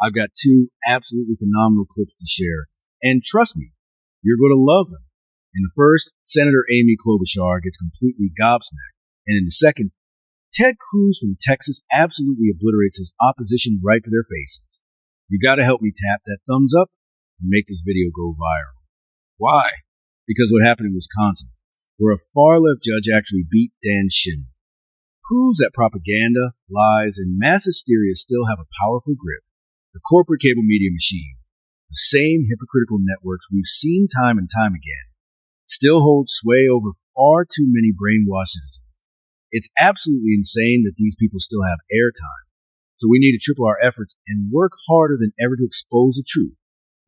I've got two absolutely phenomenal clips to share, and trust me, you're going to love them. In the first, Senator Amy Klobuchar gets completely gobsmacked, and in the second, Ted Cruz from Texas absolutely obliterates his opposition right to their faces. You got to help me tap that thumbs up and make this video go viral. Why? Because what happened in Wisconsin, where a far-left judge actually beat Dan Shin, proves that propaganda, lies, and mass hysteria still have a powerful grip. The corporate cable media machine, the same hypocritical networks we've seen time and time again, still hold sway over far too many brainwashed citizens. It's absolutely insane that these people still have airtime. So we need to triple our efforts and work harder than ever to expose the truth.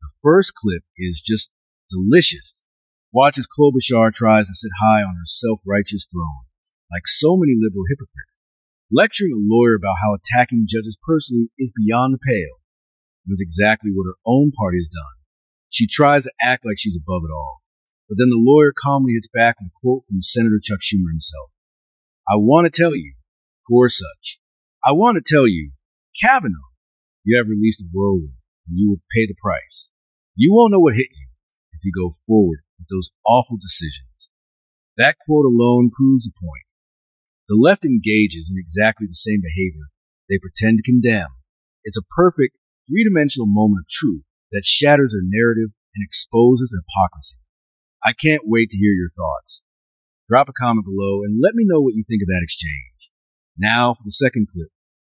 The first clip is just delicious. Watch as Klobuchar tries to sit high on her self-righteous throne, like so many liberal hypocrites, lecturing a lawyer about how attacking judges personally is beyond the pale. It was exactly what her own party has done. She tries to act like she's above it all, but then the lawyer calmly hits back with a quote from Senator Chuck Schumer himself. I want to tell you, Gorsuch, I want to tell you, Kavanaugh, you have released a whirlwind, and you will pay the price. You won't know what hit you if you go forward with those awful decisions. That quote alone proves the point. The left engages in exactly the same behavior they pretend to condemn. It's a perfect, three-dimensional moment of truth that shatters their narrative and exposes hypocrisy. I can't wait to hear your thoughts. Drop a comment below and let me know what you think of that exchange. Now for the second clip.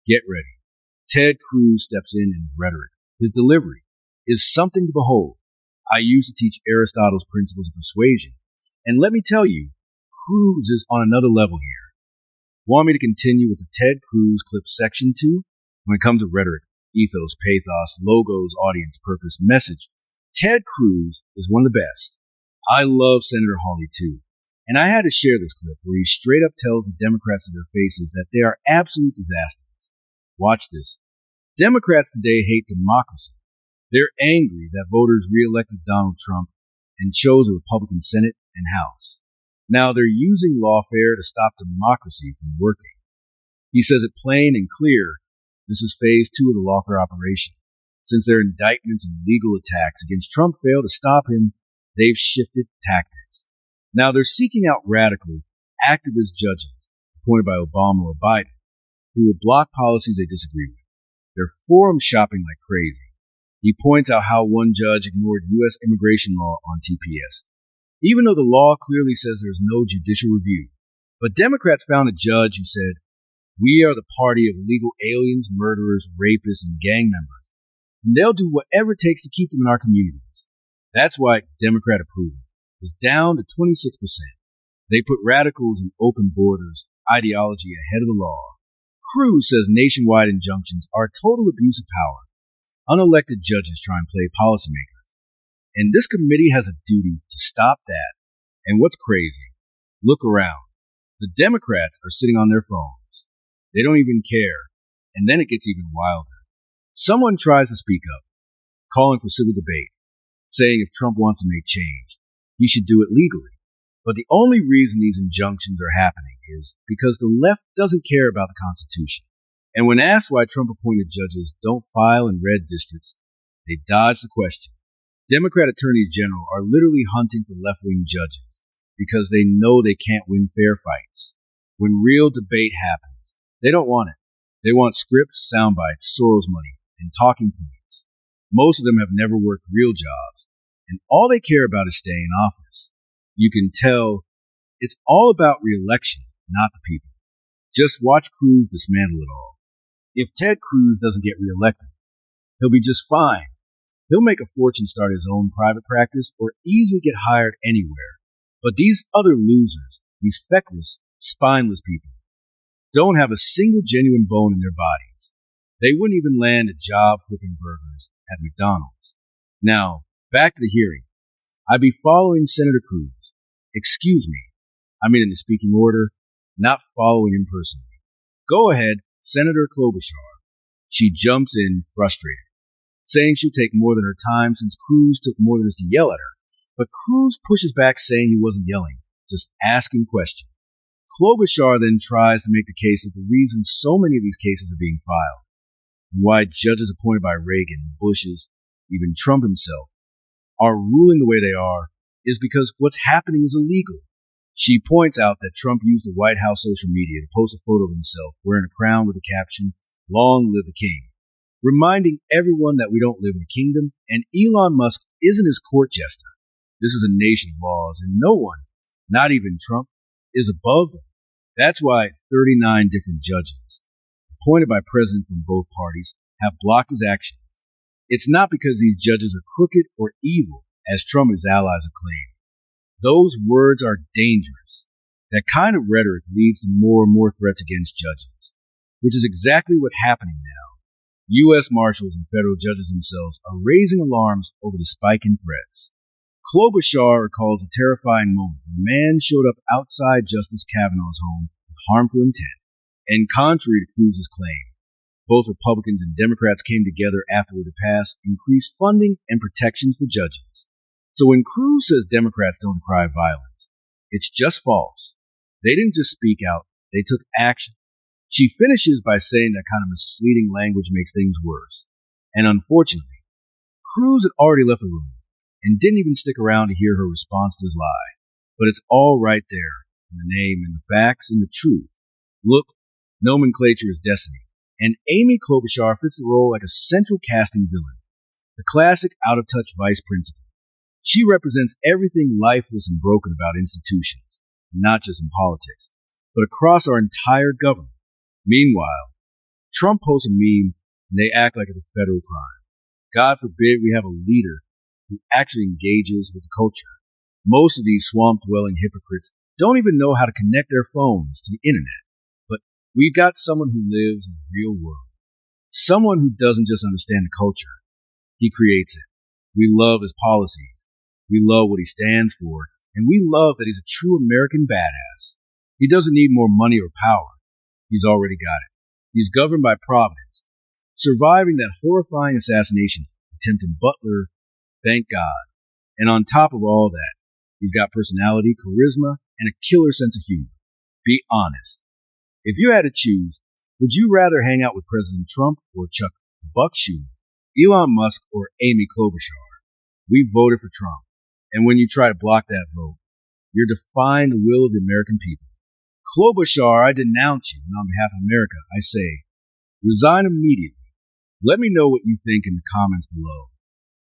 Get ready. Ted Cruz steps in his rhetoric. His delivery is something to behold. I used to teach Aristotle's principles of persuasion, and let me tell you, Cruz is on another level here. Want me to continue with the Ted Cruz clip section 2? When it comes to rhetoric, ethos, pathos, logos, audience, purpose, message, Ted Cruz is one of the best. I love Senator Hawley too. And I had to share this clip where he straight up tells the Democrats to their faces that they are absolute disasters. Watch this. Democrats today hate democracy. They're angry that voters re-elected Donald Trump and chose a Republican Senate and House. Now they're using lawfare to stop democracy from working. He says it plain and clear. This is phase 2 of the lawfare operation. Since their indictments and legal attacks against Trump failed to stop him, they've shifted tactics. Now they're seeking out radical, activist judges appointed by Obama or Biden who will block policies they disagree with. They're forum shopping like crazy. He points out how one judge ignored U.S. immigration law on TPS, even though the law clearly says there's no judicial review. But Democrats found a judge who said, "We are the party of illegal aliens, murderers, rapists, and gang members, and they'll do whatever it takes to keep them in our communities." That's why Democrat approval is down to 26%. They put radicals and open borders ideology ahead of the law. Cruz says nationwide injunctions are a total abuse of power. Unelected judges try and play policymakers. And this committee has a duty to stop that. And what's crazy? Look around. The Democrats are sitting on their phones. They don't even care. And then it gets even wilder. Someone tries to speak up, calling for civil debate, saying if Trump wants to make change, he should do it legally. But the only reason these injunctions are happening is because the left doesn't care about the Constitution. And when asked why Trump-appointed judges don't file in red districts, they dodge the question. Democrat attorneys general are literally hunting for left-wing judges because they know they can't win fair fights. When real debate happens, they don't want it. They want scripts, sound bites, Soros money, and talking points. Most of them have never worked real jobs, and all they care about is staying in office. You can tell it's all about re-election, not the people. Just watch Cruz dismantle it all. If Ted Cruz doesn't get re-elected, he'll be just fine. He'll make a fortune, start his own private practice, or easily get hired anywhere. But these other losers, these feckless, spineless people, don't have a single genuine bone in their bodies. They wouldn't even land a job flipping burgers at McDonald's. Now, back to the hearing. I'd be following Senator Cruz. Excuse me. I mean in the speaking order, not following him personally. Go ahead, Senator Klobuchar. She jumps in, frustrated, saying she'll take more than her time since Cruz took more than this to yell at her. But Cruz pushes back, saying he wasn't yelling, just asking questions. Klobuchar then tries to make the case that the reason so many of these cases are being filed, and why judges appointed by Reagan, Bushes, even Trump himself, are ruling the way they are is because what's happening is illegal. She points out that Trump used the White House social media to post a photo of himself wearing a crown with the caption, "Long live the king," reminding everyone that we don't live in a kingdom, and Elon Musk isn't his court jester. This is a nation of laws, and no one, not even Trump, is above them. That's why 39 different judges, appointed by presidents from both parties, have blocked his actions. It's not because these judges are crooked or evil, as Trump and his allies have claimed. Those words are dangerous. That kind of rhetoric leads to more and more threats against judges, which is exactly what's happening now. U.S. Marshals and federal judges themselves are raising alarms over the spike in threats. Klobuchar recalls a terrifying moment when a man showed up outside Justice Kavanaugh's home with harmful intent. And contrary to Cruz's claim, both Republicans and Democrats came together afterward to pass increased funding and protections for judges. So when Cruz says Democrats don't cry violence, it's just false. They didn't just speak out, they took action. She finishes by saying that kind of misleading language makes things worse. And unfortunately, Cruz had already left the room and didn't even stick around to hear her response to his lie. But it's all right there, in the name and the facts and the truth. Look, nomenclature is destiny. And Amy Klobuchar fits the role like a central casting villain, the classic out-of-touch vice principal. She represents everything lifeless and broken about institutions, not just in politics, but across our entire government. Meanwhile, Trump posts a meme and they act like it's a federal crime. God forbid we have a leader who actually engages with the culture. Most of these swamp-dwelling hypocrites don't even know how to connect their phones to the internet. But we've got someone who lives in the real world. Someone who doesn't just understand the culture. He creates it. We love his policies. We love what he stands for. And we love that he's a true American badass. He doesn't need more money or power. He's already got it. He's governed by providence, surviving that horrifying assassination attempt in Butler, thank God. And on top of all that, he's got personality, charisma, and a killer sense of humor. Be honest. If you had to choose, would you rather hang out with President Trump or Chuck Buck Schumer, Elon Musk, or Amy Klobuchar? We voted for Trump. And when you try to block that vote, you're defying the will of the American people. Klobuchar, I denounce you, and on behalf of America, I say, resign immediately. Let me know what you think in the comments below.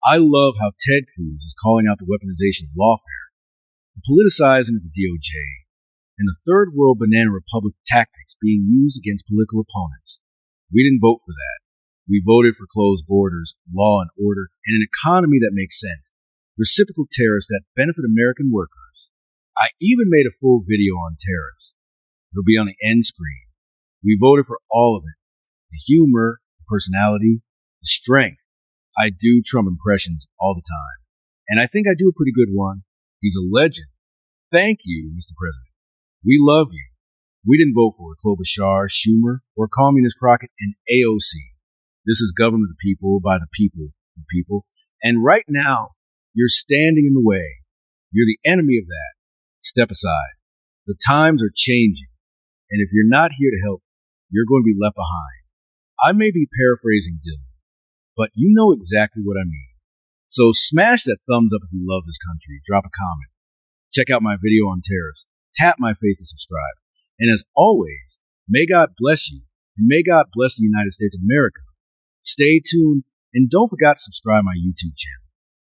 I love how Ted Cruz is calling out the weaponization of lawfare, the politicizing of the DOJ, and the third world banana republic tactics being used against political opponents. We didn't vote for that. We voted for closed borders, law and order, and an economy that makes sense. Reciprocal tariffs that benefit American workers. I even made a full video on tariffs. It'll be on the end screen. We voted for all of it. The humor, the personality, the strength. I do Trump impressions all the time. And I think I do a pretty good one. He's a legend. Thank you, Mr. President. We love you. We didn't vote for Klobuchar, Schumer, or Communist Crockett and AOC. This is government of the people, by the people, the people. And right now, you're standing in the way. You're the enemy of that. Step aside. The times are changing. And if you're not here to help, you're going to be left behind. I may be paraphrasing Dylan, but you know exactly what I mean. So smash that thumbs up if you love this country. Drop a comment. Check out my video on tariffs. Tap my face to subscribe. And as always, may God bless you, and may God bless the United States of America. Stay tuned, and don't forget to subscribe to my YouTube channel.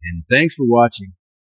And thanks for watching.